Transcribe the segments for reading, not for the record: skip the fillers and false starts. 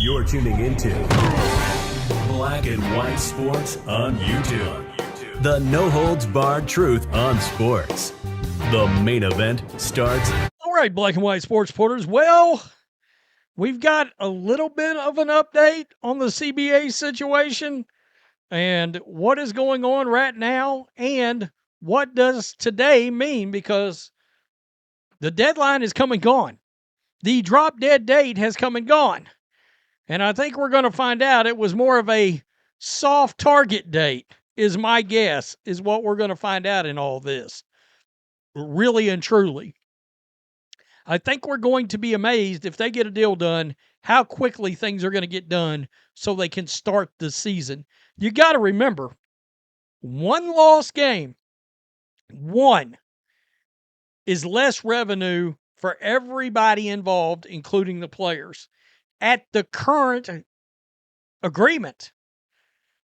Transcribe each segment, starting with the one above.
You're tuning into Black and White Sports on YouTube. The no-holds-barred truth on sports. The main event starts. All right, Black and White Sports supporters. Well, we've got a little bit of an update on the CBA situation and what is going on right now and what does today mean, because the deadline is come and gone. The drop dead date has come and gone. And I think we're going to find out it was more of a soft target date, is my guess, is what we're going to find out in all this. Really and truly. I think we're going to be amazed if they get a deal done, how quickly things are going to get done so they can start the season. You got to remember, one lost game, one, is less revenue for everybody involved, including the players, at the current agreement.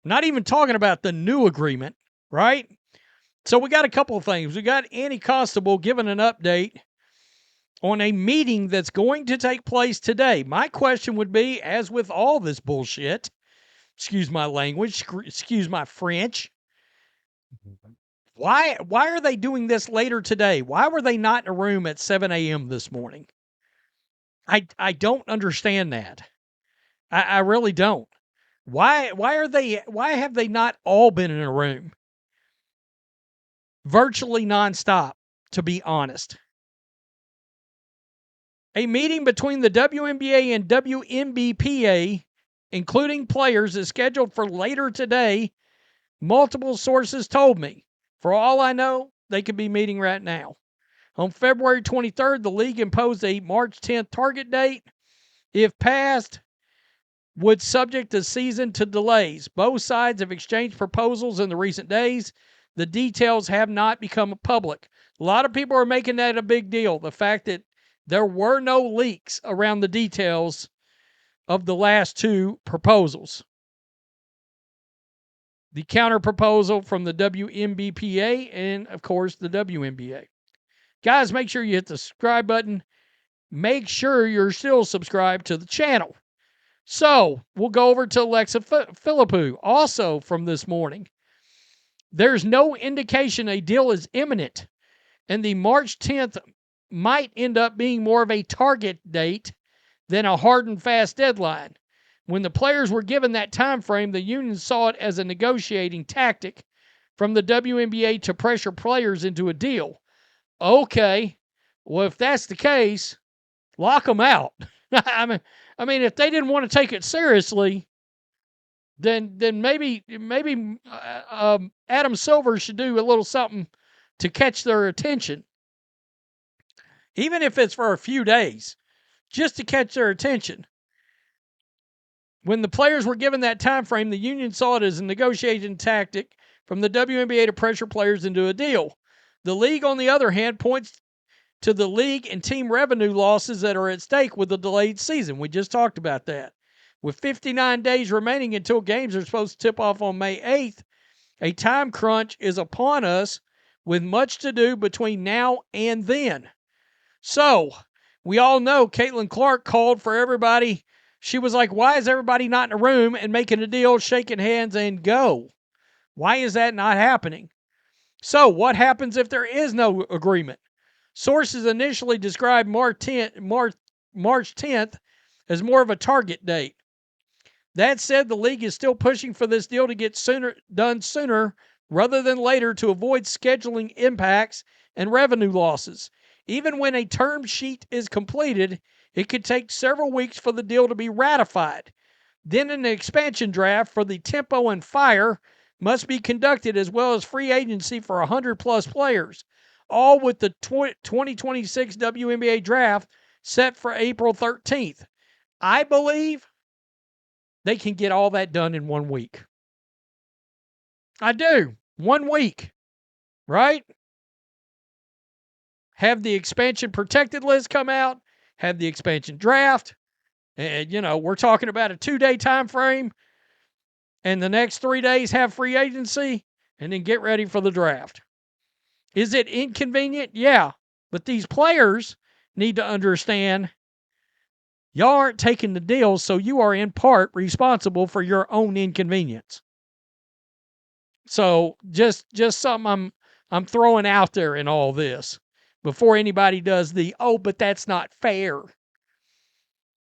Not even talking about the new agreement, right? So we got a couple of things. We got Annie Constable giving an update on a meeting that's going to take place today. My question would be, as with all this bullshit, excuse my language, excuse my French, why are they doing this later today? Why were they not in a room at 7 a.m. this morning? I don't understand that. I really don't. Why have they not all been in a room? Virtually nonstop, to be honest. A meeting between the WNBA and WNBPA, including players, is scheduled for later today, multiple sources told me. For all I know, they could be meeting right now. On February 23rd, the league imposed a March 10th target date. If passed, would subject the season to delays. Both sides have exchanged proposals in the recent days. The details have not become public. A lot of people are making that a big deal. The fact that there were no leaks around the details of the last two proposals. The counter proposal from the WNBPA and, of course, the WNBA. Guys, make sure you hit the subscribe button. Make sure you're still subscribed to the channel. So, we'll go over to Alexa Philippou, also from this morning. There's no indication a deal is imminent, and the March 10th might end up being more of a target date than a hard and fast deadline. When the players were given that time frame, the union saw it as a negotiating tactic from the WNBA to pressure players into a deal. Okay, well, if that's the case, lock them out. I mean, if they didn't want to take it seriously, then maybe Adam Silver should do a little something to catch their attention. Even if it's for a few days, just to catch their attention. When the players were given that time frame, the union saw it as a negotiating tactic from the WNBA to pressure players into a deal. The league, on the other hand, points to the league and team revenue losses that are at stake with the delayed season. We just talked about that. With 59 days remaining until games are supposed to tip off on May 8th, a time crunch is upon us with much to do between now and then. So, we all know Caitlin Clark called for everybody. She was like, why is everybody not in a room and making a deal, shaking hands, and go? Why is that not happening? So, what happens if there is no agreement? Sources initially described March 10th as more of a target date. That said, the league is still pushing for this deal to get done sooner rather than later to avoid scheduling impacts and revenue losses. Even when a term sheet is completed, it could take several weeks for the deal to be ratified. Then an expansion draft for the tempo and fire must be conducted, as well as free agency for 100-plus players, all with the 2026 WNBA draft set for April 13th. I believe they can get all that done in 1 week. I do. 1 week, right? Have the expansion protected list come out, have the expansion draft, and, we're talking about a 2-day time frame, and the next 3 days have free agency, and then get ready for the draft. Is it inconvenient? Yeah, but these players need to understand Y'all aren't taking the deal, so you are in part responsible for your own inconvenience. So just something I'm throwing out there in all this before anybody does but that's not fair.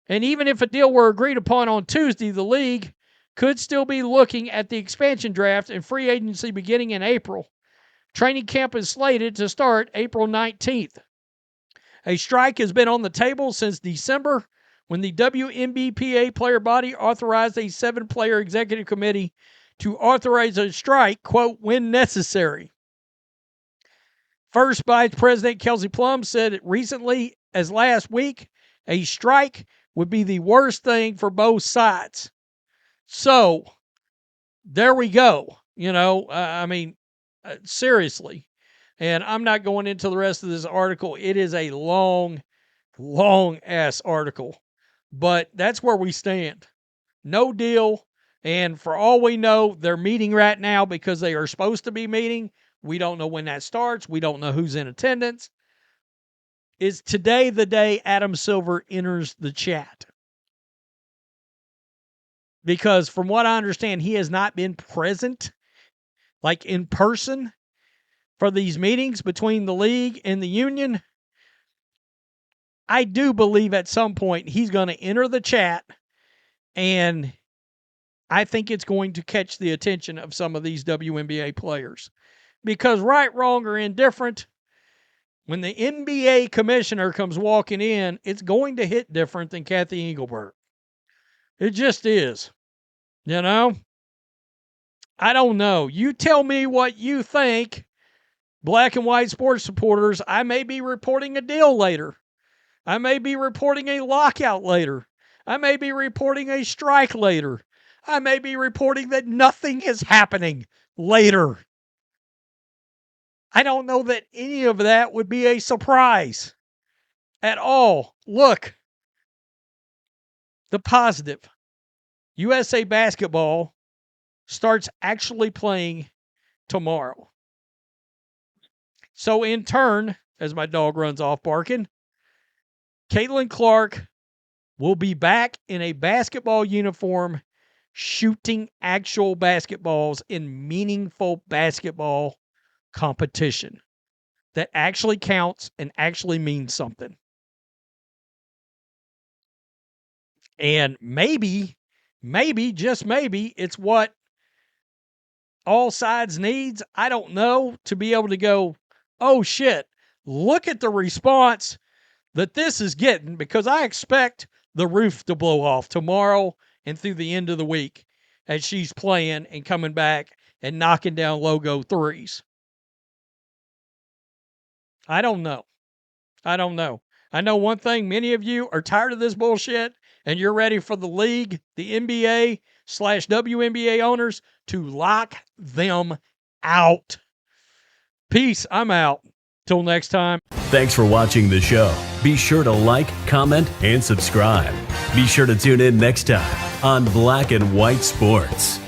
And even if a deal were agreed upon on Tuesday, the league could still be looking at the expansion draft and free agency beginning in April. Training camp is slated to start April 19th. A strike has been on the table since December when the WNBPA player body authorized a 7-player executive committee to authorize a strike, quote, when necessary. First Vice President Kelsey Plum said recently as last week, a strike would be the worst thing for both sides. So, there we go. Seriously. And I'm not going into the rest of this article. It is a long ass article. But that's where we stand. No deal. And for all we know, they're meeting right now because they are supposed to be meeting. We don't know when that starts. We don't know who's in attendance. Is today the day Adam Silver enters the chat? Because from what I understand, he has not been present, like in person, for these meetings between the league and the union. I do believe at some point he's going to enter the chat, and I think it's going to catch the attention of some of these WNBA players. Because right, wrong, or indifferent, when the NBA commissioner comes walking in, it's going to hit different than Kathy Engelbert. It just is. I don't know. You tell me what you think. Black and white sports supporters, I may be reporting a deal later. I may be reporting a lockout later. I may be reporting a strike later. I may be reporting that nothing is happening later. I don't know that any of that would be a surprise at all. Look, the positive. USA basketball starts actually playing tomorrow. So in turn, as my dog runs off barking, Caitlin Clark will be back in a basketball uniform shooting actual basketballs in meaningful basketball competition that actually counts and actually means something. And maybe, just maybe, it's what all sides needs. I don't know, to be able to go, oh shit, look at the response that this is getting, because I expect the roof to blow off tomorrow and through the end of the week as she's playing and coming back and knocking down logo threes. I don't know. I know one thing. Many of you are tired of this bullshit and you're ready for the league, the NBA/WNBA owners to lock them out. Peace. I'm out. Till next time. Thanks for watching the show. Be sure to like, comment, and subscribe. Be sure to tune in next time on Black and White Sports.